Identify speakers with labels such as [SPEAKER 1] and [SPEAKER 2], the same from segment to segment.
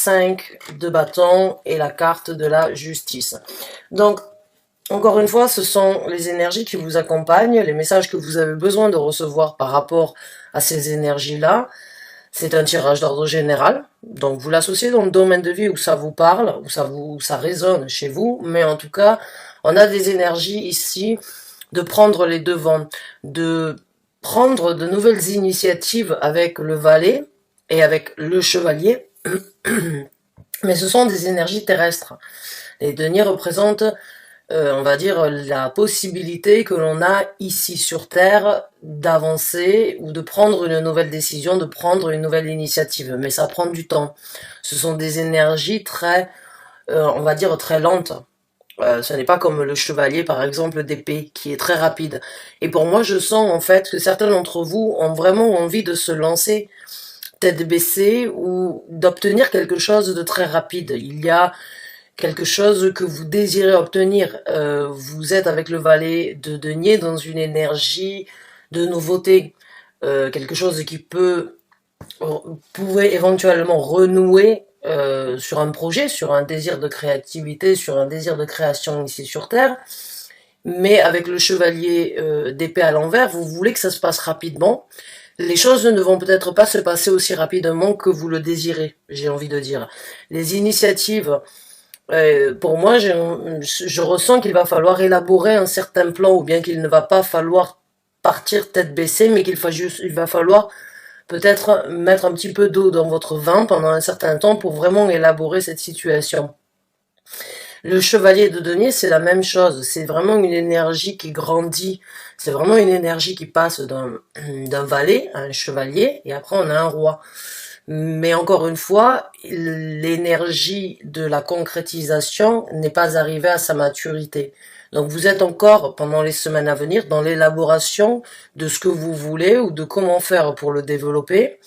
[SPEAKER 1] 5 de bâton et la carte de la justice. Donc, encore une fois, ce sont les énergies qui vous accompagnent, les messages que vous avez besoin de recevoir par rapport à ces énergies-là. C'est un tirage d'ordre général, donc vous l'associez dans le domaine de vie où ça vous parle, où ça résonne chez vous, mais en tout cas, on a des énergies ici de prendre les devants, de prendre de nouvelles initiatives avec le valet et avec le chevalier, mais ce sont des énergies terrestres. Les deniers représentent, on va dire, la possibilité que l'on a ici sur Terre d'avancer ou de prendre une nouvelle décision, de prendre une nouvelle initiative. Mais ça prend du temps. Ce sont des énergies très, on va dire, très lentes. Ce n'est pas comme le chevalier, par exemple, d'épée, qui est très rapide. Et pour moi, je sens en fait que certains d'entre vous ont vraiment envie de se lancer tête baissée ou d'obtenir quelque chose de très rapide. Il y a quelque chose que vous désirez obtenir. Vous êtes avec le valet de denier dans une énergie de nouveauté. Quelque chose qui pouvait éventuellement renouer sur un projet, sur un désir de créativité, sur un désir de création ici sur Terre. Mais avec le chevalier d'épée à l'envers, vous voulez que ça se passe rapidement. Les choses ne vont peut-être pas se passer aussi rapidement que vous le désirez, j'ai envie de dire. Les initiatives, pour moi, je ressens qu'il va falloir élaborer un certain plan, ou bien qu'il ne va pas falloir partir tête baissée, mais il va falloir peut-être mettre un petit peu d'eau dans votre vin pendant un certain temps pour vraiment élaborer cette situation. Le chevalier de denier, c'est la même chose. C'est vraiment une énergie qui grandit. C'est vraiment une énergie qui passe d'un valet à un chevalier, et après on a un roi. Mais encore une fois, l'énergie de la concrétisation n'est pas arrivée à sa maturité. Donc vous êtes encore, pendant les semaines à venir, dans l'élaboration de ce que vous voulez ou de comment faire pour le développer,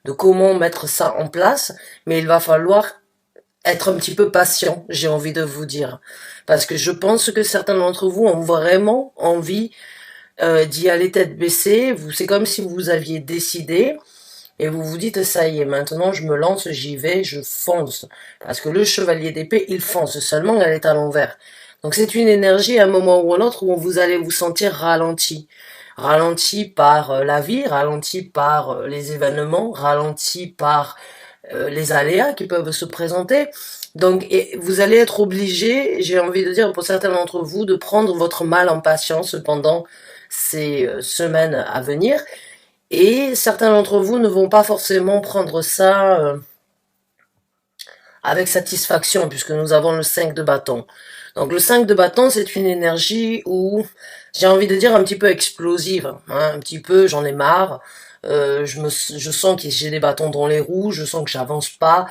[SPEAKER 1] de comment mettre ça en place, mais il va falloir être un petit peu patient, j'ai envie de vous dire. Parce que je pense que certains d'entre vous ont vraiment envie d'y aller tête baissée. C'est comme si vous aviez décidé, et vous vous dites, ça y est, maintenant je me lance, j'y vais, je fonce. Parce que le chevalier d'épée, il fonce, seulement elle est à l'envers. Donc c'est une énergie à un moment ou à un autre où vous allez vous sentir ralenti. Ralenti par la vie, ralenti par les événements, ralenti par les aléas qui peuvent se présenter. Donc vous allez être obligé, j'ai envie de dire pour certains d'entre vous, de prendre votre mal en patience pendant ces semaines à venir. Et certains d'entre vous ne vont pas forcément prendre ça avec satisfaction, puisque nous avons le 5 de bâton. Donc le 5 de bâton, c'est une énergie où, j'ai envie de dire, un petit peu explosive. Hein, un petit peu, j'en ai marre. Je sens que j'ai des bâtons dans les roues, je sens que j'avance pas.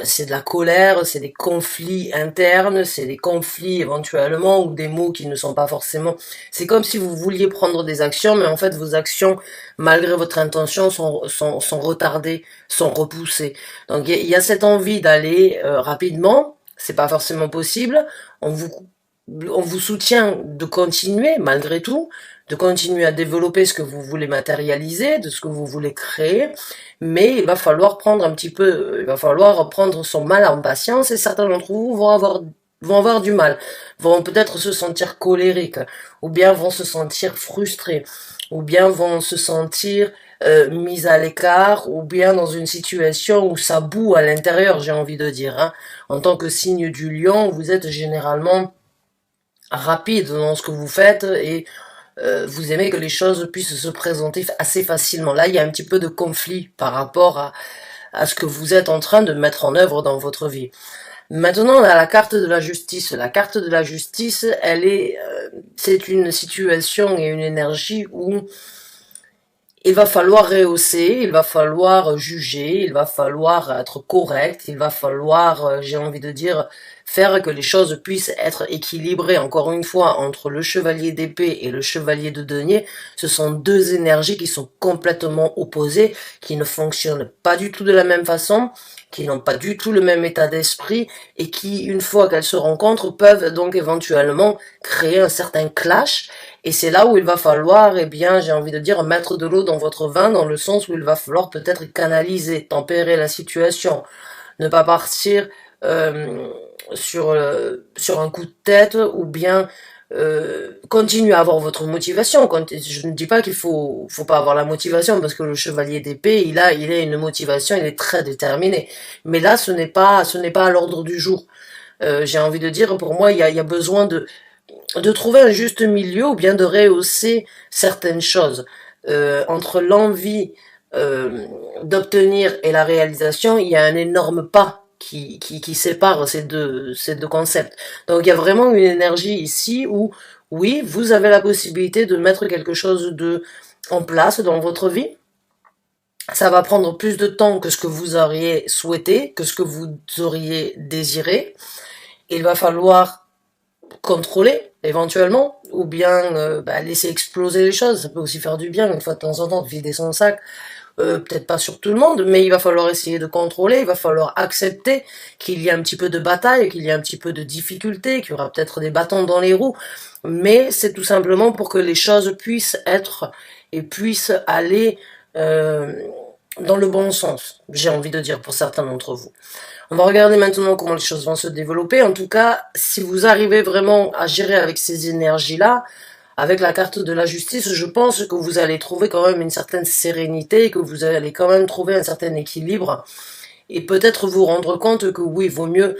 [SPEAKER 1] C'est de la colère, c'est des conflits internes, c'est des conflits éventuellement, ou des mots qui ne sont pas forcément... C'est comme si vous vouliez prendre des actions, mais en fait vos actions, malgré votre intention, sont retardées, sont repoussées. Donc il y a cette envie d'aller rapidement, c'est pas forcément possible. On vous soutient de continuer malgré tout, de continuer à développer ce que vous voulez matérialiser, de ce que vous voulez créer, mais il va falloir il va falloir prendre son mal en patience, et certains d'entre vous vont avoir du mal, vont peut-être se sentir colériques, ou bien vont se sentir frustrés, ou bien vont se sentir mis à l'écart, ou bien dans une situation où ça boue à l'intérieur, j'ai envie de dire. Hein. En tant que signe du lion, vous êtes généralement rapide dans ce que vous faites, et vous aimez que les choses puissent se présenter assez facilement. Là, il y a un petit peu de conflit par rapport à ce que vous êtes en train de mettre en œuvre dans votre vie. Maintenant, on a la carte de la justice. La carte de la justice, c'est une situation et une énergie où il va falloir rehausser, il va falloir juger, il va falloir être correct, il va falloir, j'ai envie de dire, faire que les choses puissent être équilibrées. Encore une fois, entre le chevalier d'épée et le chevalier de denier, ce sont deux énergies qui sont complètement opposées, qui ne fonctionnent pas du tout de la même façon, qui n'ont pas du tout le même état d'esprit, et qui, une fois qu'elles se rencontrent, peuvent donc éventuellement créer un certain clash. Et c'est là où il va falloir, eh bien, j'ai envie de dire, mettre de l'eau dans votre vin, dans le sens où il va falloir peut-être canaliser, tempérer la situation. ne pas partir sur un coup de tête, ou bien continuez à avoir votre motivation. Je ne dis pas faut pas avoir la motivation, parce que le chevalier d'épée, il a une motivation, il est très déterminé. Mais là, ce n'est pas à l'ordre du jour. J'ai envie de dire, pour moi, il y a besoin de trouver un juste milieu, ou bien de rehausser certaines choses. Entre l'envie d'obtenir et la réalisation, il y a un énorme pas qui sépare ces deux concepts. Donc il y a vraiment une énergie ici où, oui, vous avez la possibilité de mettre quelque chose en place dans votre vie. Ça va prendre plus de temps que ce que vous auriez souhaité, que ce que vous auriez désiré. Il va falloir contrôler éventuellement, ou bien laisser exploser les choses. Ça peut aussi faire du bien une fois de temps en temps de vider son sac. Peut-être pas sur tout le monde, mais il va falloir essayer de contrôler, il va falloir accepter qu'il y a un petit peu de bataille, qu'il y a un petit peu de difficulté, qu'il y aura peut-être des bâtons dans les roues, mais c'est tout simplement pour que les choses puissent être et puissent aller dans le bon sens, j'ai envie de dire pour certains d'entre vous. On va regarder maintenant comment les choses vont se développer. En tout cas, si vous arrivez vraiment à gérer avec ces énergies-là, avec la carte de la justice, je pense que vous allez trouver quand même une certaine sérénité, que vous allez quand même trouver un certain équilibre, et peut-être vous rendre compte que oui, vaut mieux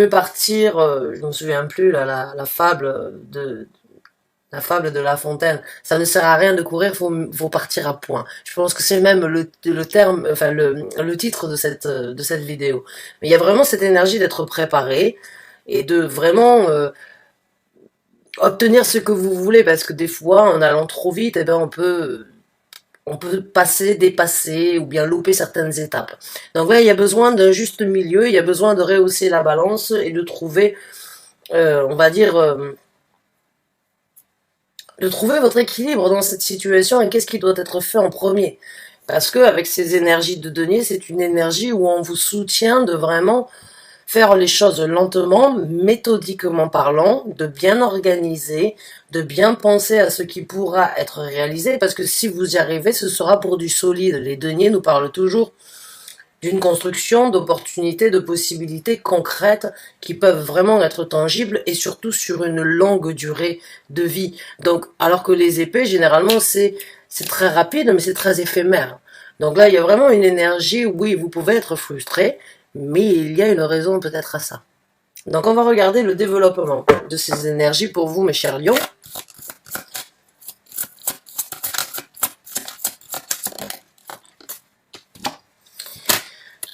[SPEAKER 1] partir, je me souviens plus, là, la fable de La Fontaine. Ça ne sert à rien de courir, faut partir à point. Je pense que c'est même le terme, enfin le titre de cette vidéo. Mais il y a vraiment cette énergie d'être préparé et de vraiment obtenir ce que vous voulez, parce que des fois, en allant trop vite, eh ben on peut dépasser, ou bien louper certaines étapes. Donc là, il y a besoin d'un juste milieu, il y a besoin de rehausser la balance et de trouver, on va dire, de trouver votre équilibre dans cette situation, et qu'est-ce qui doit être fait en premier. Parce que avec ces énergies de denier, c'est une énergie où on vous soutient de vraiment faire les choses lentement, méthodiquement parlant, de bien organiser, de bien penser à ce qui pourra être réalisé, parce que si vous y arrivez, ce sera pour du solide. Les deniers nous parlent toujours d'une construction, d'opportunités, de possibilités concrètes qui peuvent vraiment être tangibles, et surtout sur une longue durée de vie. Donc, alors que les épées, généralement, c'est très rapide, mais c'est très éphémère. Donc là, il y a vraiment une énergie où, oui, vous pouvez être frustré, mais il y a une raison peut-être à ça. Donc on va regarder le développement de ces énergies pour vous, mes chers lions.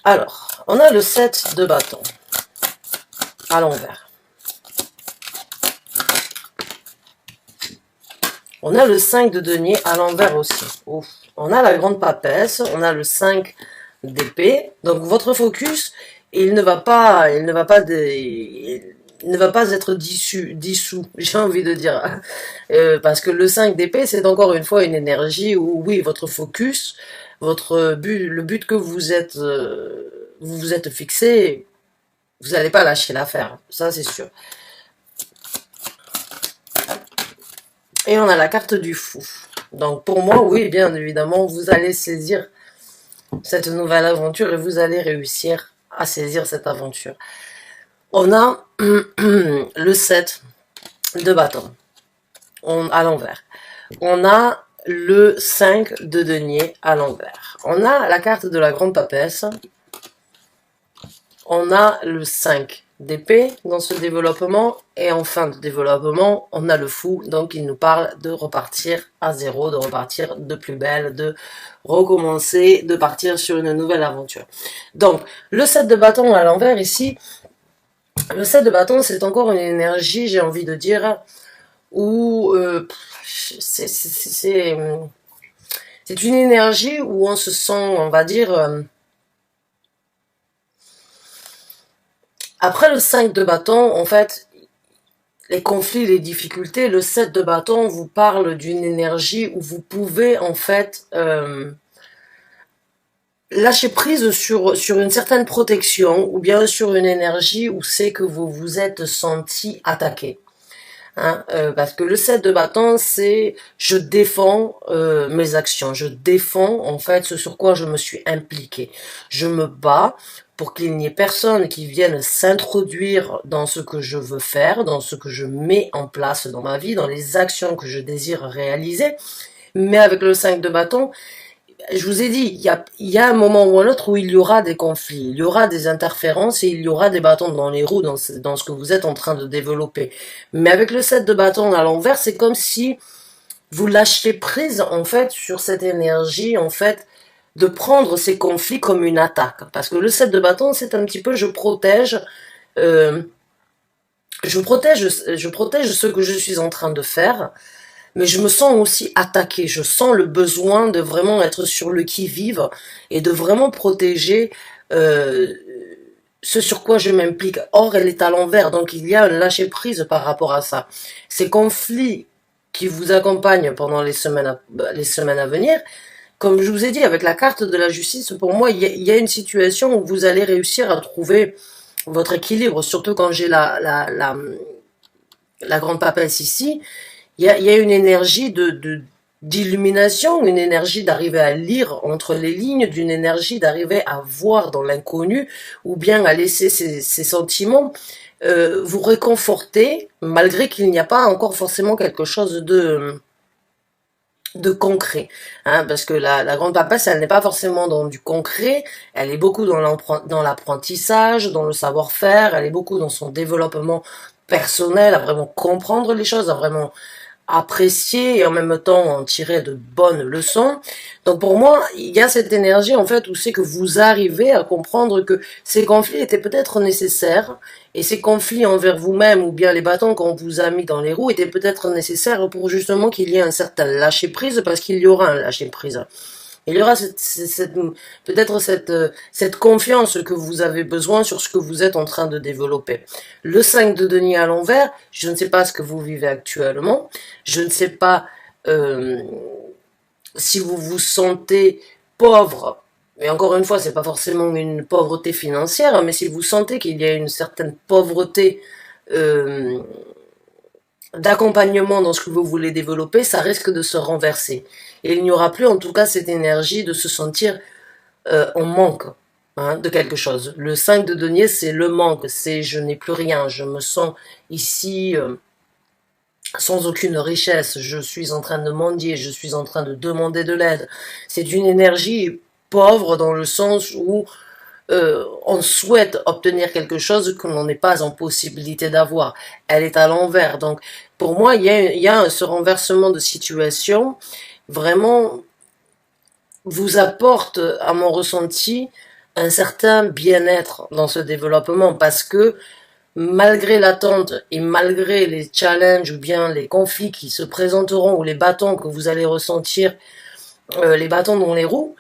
[SPEAKER 1] Alors, on a le 7 de bâton à l'envers. On a le 5 de denier à l'envers aussi. Ouf. On a la grande papesse, on a le 5 d'épée. Donc votre focus, il ne va pas être dissous, j'ai envie de dire. Parce que le 5 d'épée, c'est encore une fois une énergie où, oui, votre focus, le but que vous vous êtes fixé, vous n'allez pas lâcher l'affaire, ça c'est sûr. Et on a la carte du fou. Donc pour moi, oui, bien évidemment, vous allez saisir cette nouvelle aventure et vous allez réussir à saisir cette aventure. On a le 7 de bâton à l'envers. On a le 5 de denier à l'envers. On a la carte de la grande papesse. On a le 5 d'épée dans ce développement, et en fin de développement, on a le fou, donc il nous parle de repartir à zéro, de repartir de plus belle, de recommencer, de partir sur une nouvelle aventure. Donc, le 7 de bâton à l'envers ici, le 7 de bâton, c'est encore une énergie, j'ai envie de dire, où c'est une énergie où on se sent, on va dire, après le 5 de bâton, en fait, les conflits, les difficultés, le 7 de bâton vous parle d'une énergie où vous pouvez, en fait, lâcher prise sur une certaine protection, ou bien sur une énergie où c'est que vous vous êtes senti attaqué. Hein, parce que le 7 de bâton, c'est je défends mes actions, je défends en fait ce sur quoi je me suis impliqué. Je me bats pour qu'il n'y ait personne qui vienne s'introduire dans ce que je veux faire, dans ce que je mets en place dans ma vie, dans les actions que je désire réaliser. Mais avec le 5 de bâton, je vous ai dit, il y a un moment ou un autre où il y aura des conflits, il y aura des interférences et il y aura des bâtons dans les roues dans ce que vous êtes en train de développer. Mais avec le 7 de bâton à l'envers, c'est comme si vous lâchez prise, en fait, sur cette énergie, en fait, de prendre ces conflits comme une attaque. Parce que le 7 de bâton, c'est un petit peu, euh, je protège ce que je suis en train de faire, mais je me sens aussi attaquée. Je sens le besoin de vraiment être sur le qui-vive et de vraiment protéger euh, ce sur quoi je m'implique. Or, elle est à l'envers, donc il y a un lâcher-prise par rapport à ça. Ces conflits qui vous accompagnent pendant les semaines à venir, comme je vous ai dit, avec la carte de la justice, pour moi, il y a une situation où vous allez réussir à trouver votre équilibre, surtout quand j'ai la grande papesse ici. Il y a une énergie d'illumination, une énergie d'arriver à lire entre les lignes, d'une énergie d'arriver à voir dans l'inconnu, ou bien à laisser ses sentiments vous réconforter, malgré qu'il n'y a pas encore forcément quelque chose de concret, hein, parce que la grande papesse, elle n'est pas forcément dans du concret, elle est beaucoup dans l'apprentissage, dans le savoir-faire, elle est beaucoup dans son développement personnel, à vraiment comprendre les choses, à vraiment apprécier et en même temps en tirer de bonnes leçons. Donc pour moi, il y a cette énergie en fait où c'est que vous arrivez à comprendre que ces conflits étaient peut-être nécessaires et ces conflits envers vous-même ou bien les bâtons qu'on vous a mis dans les roues étaient peut-être nécessaires pour justement qu'il y ait un certain lâcher-prise parce qu'il y aura un lâcher-prise. Il y aura peut-être cette confiance que vous avez besoin sur ce que vous êtes en train de développer. Le 5 de denier à l'envers, je ne sais pas ce que vous vivez actuellement, je ne sais pas si vous vous sentez pauvre, et encore une fois, c'est pas forcément une pauvreté financière, mais si vous sentez qu'il y a une certaine pauvreté euh, d'accompagnement dans ce que vous voulez développer, ça risque de se renverser. Et il n'y aura plus en tout cas cette énergie de se sentir en manque de quelque chose. Le 5 de denier, c'est le manque, c'est je n'ai plus rien, je me sens ici sans aucune richesse, je suis en train de mendier, je suis en train de demander de l'aide. C'est une énergie pauvre dans le sens où on souhaite obtenir quelque chose que l'on n'est pas en possibilité d'avoir. Elle est à l'envers. Donc, pour moi, il y a ce renversement de situation vraiment vous apporte, à mon ressenti, un certain bien-être dans ce développement parce que malgré l'attente et malgré les challenges ou bien les conflits qui se présenteront ou les bâtons que vous allez ressentir, les bâtons dans les roues,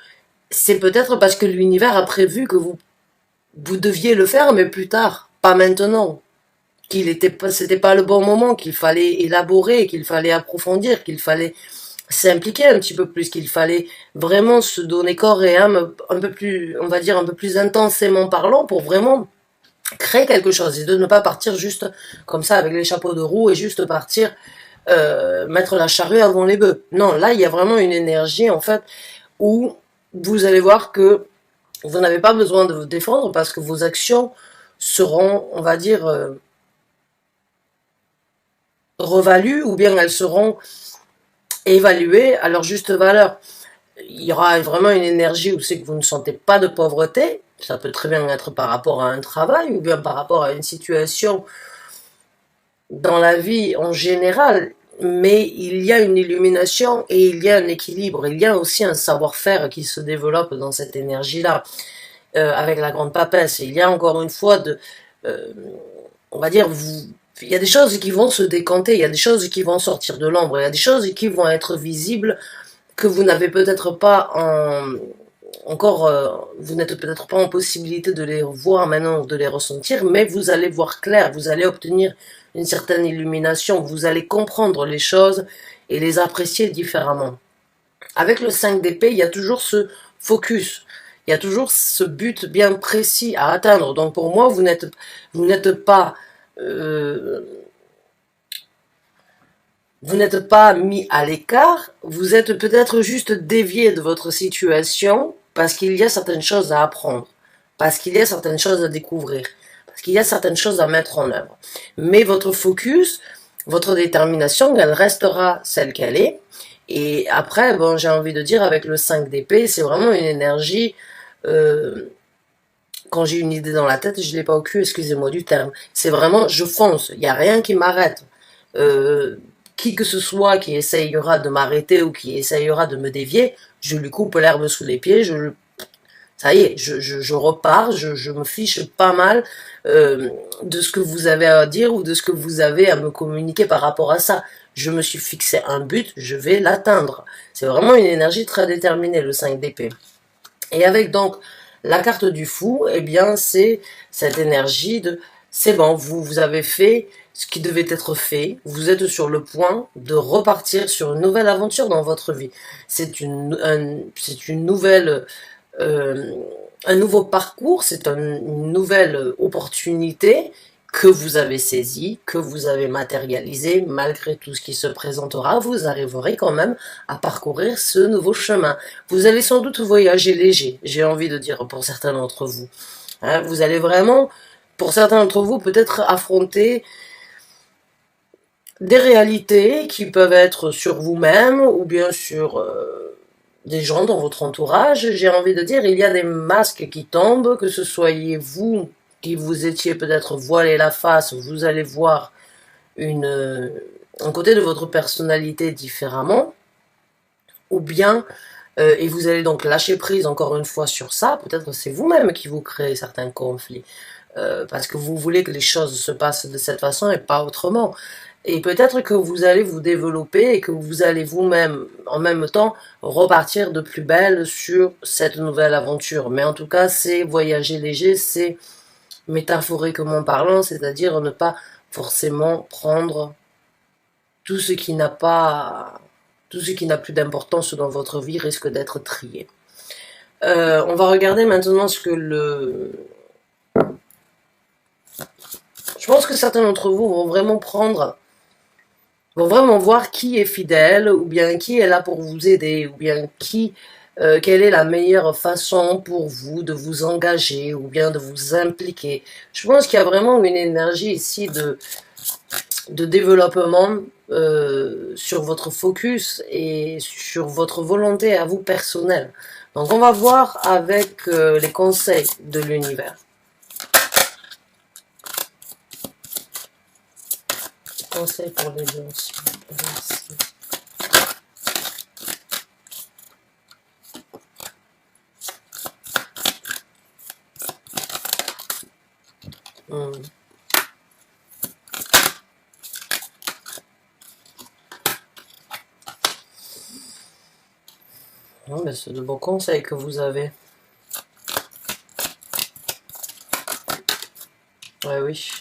[SPEAKER 1] c'est peut-être parce que l'univers a prévu que vous deviez le faire, mais plus tard, pas maintenant. C'était pas le bon moment, qu'il fallait élaborer, qu'il fallait approfondir, qu'il fallait s'impliquer un petit peu plus, qu'il fallait vraiment se donner corps et âme un peu plus, on va dire un peu plus intensément parlant pour vraiment créer quelque chose et de ne pas partir juste comme ça avec les chapeaux de roue et juste partir mettre la charrue avant les bœufs. Non, là il y a vraiment une énergie en fait où vous allez voir que vous n'avez pas besoin de vous défendre parce que vos actions seront, on va dire, revalues ou bien elles seront évaluées à leur juste valeur. Il y aura vraiment une énergie où c'est que vous ne sentez pas de pauvreté. Ça peut très bien être par rapport à un travail ou bien par rapport à une situation dans la vie en général. Mais il y a une illumination et il y a un équilibre. Il y a aussi un savoir-faire qui se développe dans cette énergie-là. Avec la grande papesse. Il y a encore une fois on va dire, il y a des choses qui vont se décanter, il y a des choses qui vont sortir de l'ombre, il y a des choses qui vont être visibles que vous n'avez peut-être pas encore, vous n'êtes peut-être pas en possibilité de les voir maintenant, de les ressentir, mais vous allez voir clair, vous allez obtenir une certaine illumination, vous allez comprendre les choses et les apprécier différemment. Avec le 5 d'épée, il y a toujours ce focus. Il y a toujours ce but bien précis à atteindre. Donc pour moi, vous n'êtes pas mis à l'écart. Vous êtes peut-être juste dévié de votre situation parce qu'il y a certaines choses à apprendre. parce qu'il y a certaines choses à découvrir, parce qu'il y a certaines choses à mettre en œuvre. Mais votre focus, votre détermination, elle restera celle qu'elle est. Et après, bon, j'ai envie de dire, avec le 5 d'épée, c'est vraiment une énergie, euh, quand j'ai une idée dans la tête, je l'ai pas au cul, excusez-moi du terme. C'est vraiment, je fonce, il n'y a rien qui m'arrête. Euh, qui que ce soit qui essayera de m'arrêter ou qui essayera de me dévier, je lui coupe l'herbe sous les pieds, ça y est, je repars, je me fiche pas mal de ce que vous avez à dire ou de ce que vous avez à me communiquer par rapport à ça. Je me suis fixé un but, je vais l'atteindre. C'est vraiment une énergie très déterminée, le 5 d'épée. Et avec donc la carte du fou, eh bien c'est cette énergie de c'est bon, vous avez fait ce qui devait être fait, vous êtes sur le point de repartir sur une nouvelle aventure dans votre vie. C'est une nouvelle euh, un nouveau parcours, c'est une nouvelle opportunité que vous avez saisie, que vous avez matérialisée, malgré tout ce qui se présentera, vous arriverez quand même à parcourir ce nouveau chemin. Vous allez sans doute voyager léger, j'ai envie de dire pour certains d'entre vous. Hein, vous allez vraiment, pour certains d'entre vous, peut-être affronter des réalités qui peuvent être sur vous-même ou bien sur des gens dans votre entourage. J'ai envie de dire, il y a des masques qui tombent, que ce soyez vous qui vous étiez peut-être voilé la face, vous allez voir un côté de votre personnalité différemment, ou bien et vous allez donc lâcher prise encore une fois sur ça. Peut-être c'est vous-même qui vous créez certains conflits. Parce que vous voulez que les choses se passent de cette façon et pas autrement. Et peut-être que vous allez vous développer et que vous allez vous-même, en même temps, repartir de plus belle sur cette nouvelle aventure. Mais en tout cas, c'est voyager léger, c'est métaphoriquement parlant, c'est-à-dire ne pas forcément prendre tout ce qui n'a pas, tout ce qui n'a plus d'importance dans votre vie risque d'être trié. On va regarder maintenant ce que je pense que certains d'entre vous vont vraiment voir qui est fidèle, ou bien qui est là pour vous aider, ou bien quelle est la meilleure façon pour vous de vous engager, ou bien de vous impliquer. Je pense qu'il y a vraiment une énergie ici de développement sur votre focus et sur votre volonté à vous personnelle. Donc on va voir avec les conseils de l'univers. Conseils pour les lions. Non, mais c'est de bons conseils que vous avez. Ouais, oui.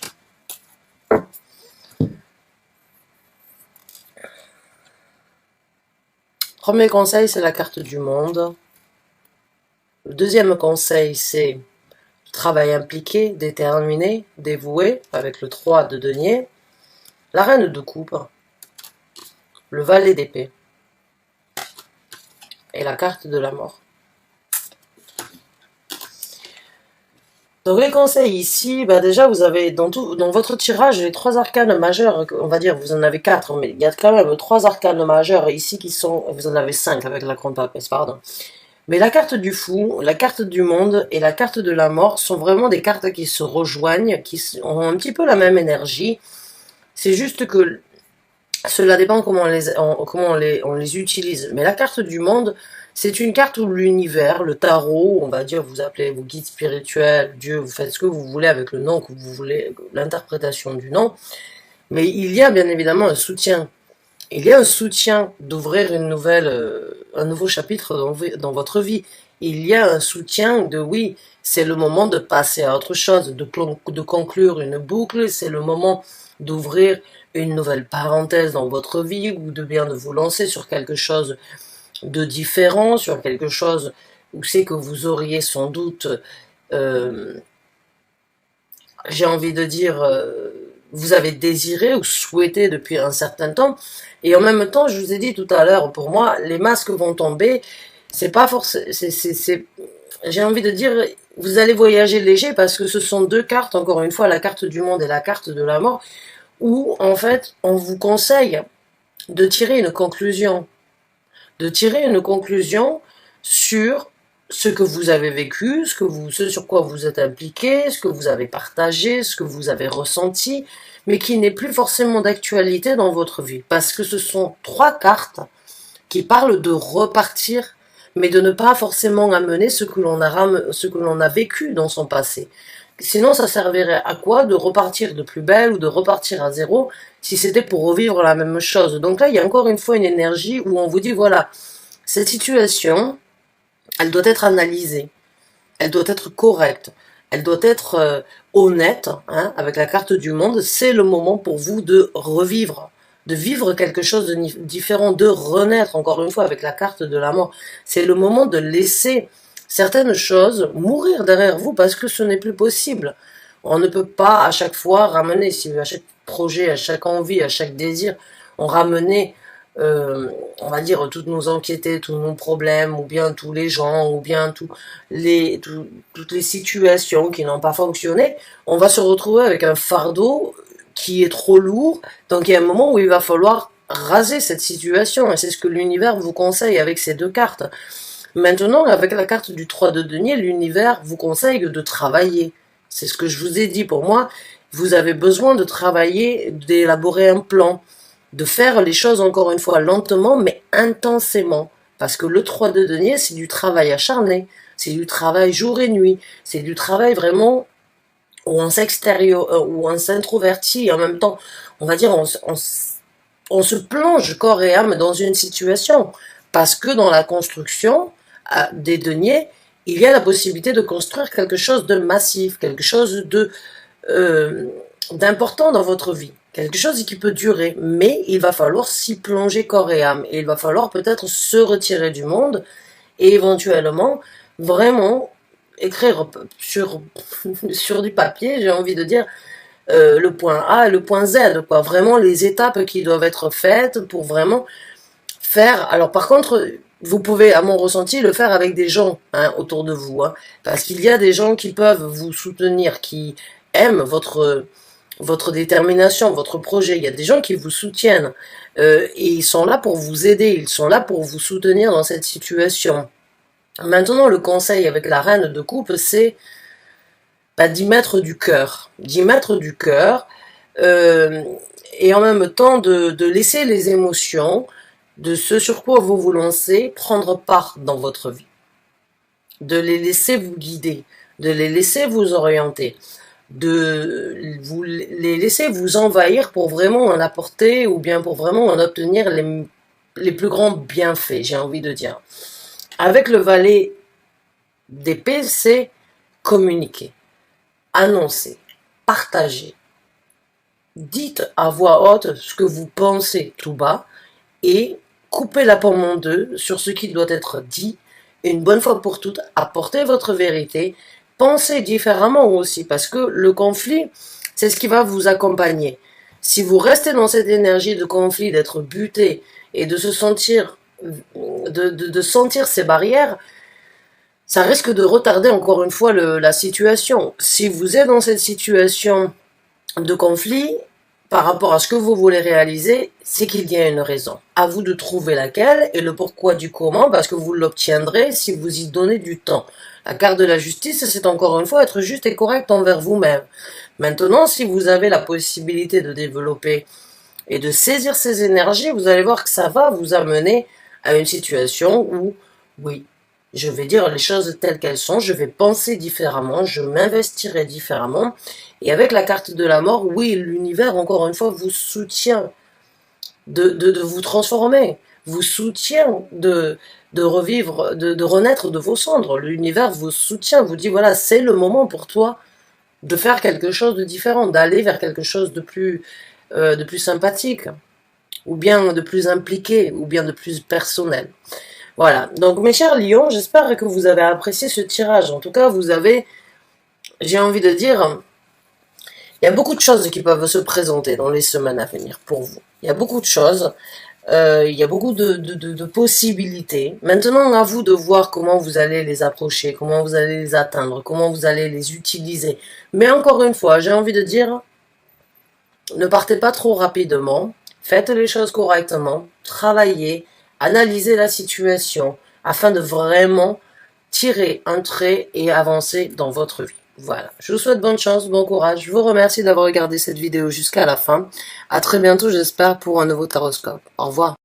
[SPEAKER 1] Premier conseil, c'est la carte du monde. Le deuxième conseil, c'est travail impliqué, déterminé, dévoué, avec le 3 de denier. La reine de coupe. Le valet d'épée. Et la carte de la mort. Donc les conseils ici, bah déjà vous avez dans votre tirage les 3 arcanes majeures, on va dire vous en avez 4, mais il y a quand même 3 arcanes majeures ici qui sont, vous en avez 5 avec la grande papesse, pardon. Mais la carte du fou, la carte du monde et la carte de la mort sont vraiment des cartes qui se rejoignent, qui ont un petit peu la même énergie. C'est juste que cela dépend comment on les utilise. Mais la carte du monde, c'est une carte où l'univers, le tarot, on va dire, vous appelez vos guides spirituels, Dieu, vous faites ce que vous voulez avec le nom que vous voulez, l'interprétation du nom. Mais il y a bien évidemment un soutien. Il y a un soutien d'ouvrir un nouveau chapitre dans votre vie. Il y a un soutien de oui, c'est le moment de passer à autre chose, de conclure une boucle, c'est le moment d'ouvrir une nouvelle parenthèse dans votre vie ou de bien de vous lancer sur quelque chose de différent, sur quelque chose où c'est que vous auriez sans doute, euh, j'ai envie de dire, vous avez désiré ou souhaité depuis un certain temps. Et en même temps, je vous ai dit tout à l'heure, pour moi, les masques vont tomber. C'est pas forcément, j'ai envie de dire, vous allez voyager léger parce que ce sont deux cartes, encore une fois, la carte du monde et la carte de la mort, où en fait on vous conseille de tirer une conclusion, de tirer une conclusion sur ce que vous avez vécu, ce sur quoi vous êtes impliqué, ce que vous avez partagé, ce que vous avez ressenti, mais qui n'est plus forcément d'actualité dans votre vie, parce que ce sont trois cartes qui parlent de repartir, mais de ne pas forcément amener ce que l'on a vécu dans son passé. Sinon, ça servirait à quoi de repartir de plus belle ou de repartir à zéro si c'était pour revivre la même chose. Donc là, il y a encore une fois une énergie où on vous dit, voilà, cette situation, elle doit être analysée, elle doit être correcte, elle doit être honnête, hein, avec la carte du monde. C'est le moment pour vous de revivre, de vivre quelque chose de différent, de renaître, encore une fois, avec la carte de la mort. C'est le moment de laisser certaines choses mourir derrière vous parce que ce n'est plus possible. On ne peut pas à chaque fois ramener, si à chaque projet, à chaque envie, à chaque désir, on ramenait, on va dire, toutes nos anxiétés, tous nos problèmes, ou bien tous les gens, ou bien toutes les situations qui n'ont pas fonctionné, on va se retrouver avec un fardeau qui est trop lourd. Donc il y a un moment où il va falloir raser cette situation, et c'est ce que l'univers vous conseille avec ces deux cartes. Maintenant, avec la carte du 3 de denier, l'univers vous conseille de travailler. C'est ce que je vous ai dit. Pour moi, vous avez besoin de travailler, d'élaborer un plan, de faire les choses encore une fois lentement, mais intensément. Parce que le 3 de denier, c'est du travail acharné, c'est du travail jour et nuit, c'est du travail vraiment où on s'extérieur, où on s'introvertit, et en même temps, on va dire, on se plonge corps et âme dans une situation. Parce que dans la construction des deniers, il y a la possibilité de construire quelque chose de massif, quelque chose d'important dans votre vie, quelque chose qui peut durer, mais il va falloir s'y plonger corps et âme, et il va falloir peut-être se retirer du monde, et éventuellement, vraiment, écrire sur du papier, j'ai envie de dire, le point A et le point Z, quoi, vraiment les étapes qui doivent être faites pour vraiment faire. Alors par contre, vous pouvez, à mon ressenti, le faire avec des gens, hein, autour de vous, hein, parce qu'il y a des gens qui peuvent vous soutenir, qui aiment votre détermination, votre projet. Il y a des gens qui vous soutiennent, et ils sont là pour vous aider, ils sont là pour vous soutenir dans cette situation. Maintenant, le conseil avec la reine de coupe, c'est d'y mettre du cœur, et en même temps de laisser les émotions de ce sur quoi vous vous lancez prendre part dans votre vie, de les laisser vous guider, de les laisser vous orienter, de les laisser vous envahir pour vraiment en apporter ou bien pour vraiment en obtenir les plus grands bienfaits, j'ai envie de dire. Avec le valet d'épée, c'est communiquer, annoncer, partager. Dites à voix haute ce que vous pensez tout bas et coupez la pomme en deux sur ce qui doit être dit. Une bonne fois pour toutes, apportez votre vérité. Pensez différemment aussi, parce que le conflit, c'est ce qui va vous accompagner. Si vous restez dans cette énergie de conflit, d'être buté et de se sentir, de sentir ces barrières, ça risque de retarder encore une fois la situation. Si vous êtes dans cette situation de conflit, par rapport à ce que vous voulez réaliser, c'est qu'il y a une raison. À vous de trouver laquelle et le pourquoi du comment, parce que vous l'obtiendrez si vous y donnez du temps. La carte de la justice, c'est encore une fois être juste et correct envers vous-même. Maintenant, si vous avez la possibilité de développer et de saisir ces énergies, vous allez voir que ça va vous amener à une situation où, oui, je vais dire les choses telles qu'elles sont, je vais penser différemment, je m'investirai différemment. Et avec la carte de la mort, oui, l'univers, encore une fois, vous soutient de vous transformer, vous soutient de revivre, de renaître de vos cendres. L'univers vous soutient, vous dit, voilà, c'est le moment pour toi de faire quelque chose de différent, d'aller vers quelque chose de plus sympathique, ou bien de plus impliqué, ou bien de plus personnel. Voilà, donc mes chers lions, j'espère que vous avez apprécié ce tirage. En tout cas, vous avez, j'ai envie de dire, il y a beaucoup de choses qui peuvent se présenter dans les semaines à venir pour vous. Il y a beaucoup de choses. Il y a beaucoup de possibilités. Maintenant, à vous de voir comment vous allez les approcher, comment vous allez les atteindre, comment vous allez les utiliser. Mais encore une fois, j'ai envie de dire, ne partez pas trop rapidement, faites les choses correctement, travaillez, analysez la situation afin de vraiment tirer un trait et avancer dans votre vie. Voilà, je vous souhaite bonne chance, bon courage. Je vous remercie d'avoir regardé cette vidéo jusqu'à la fin. À très bientôt, j'espère, pour un nouveau taroscope. Au revoir.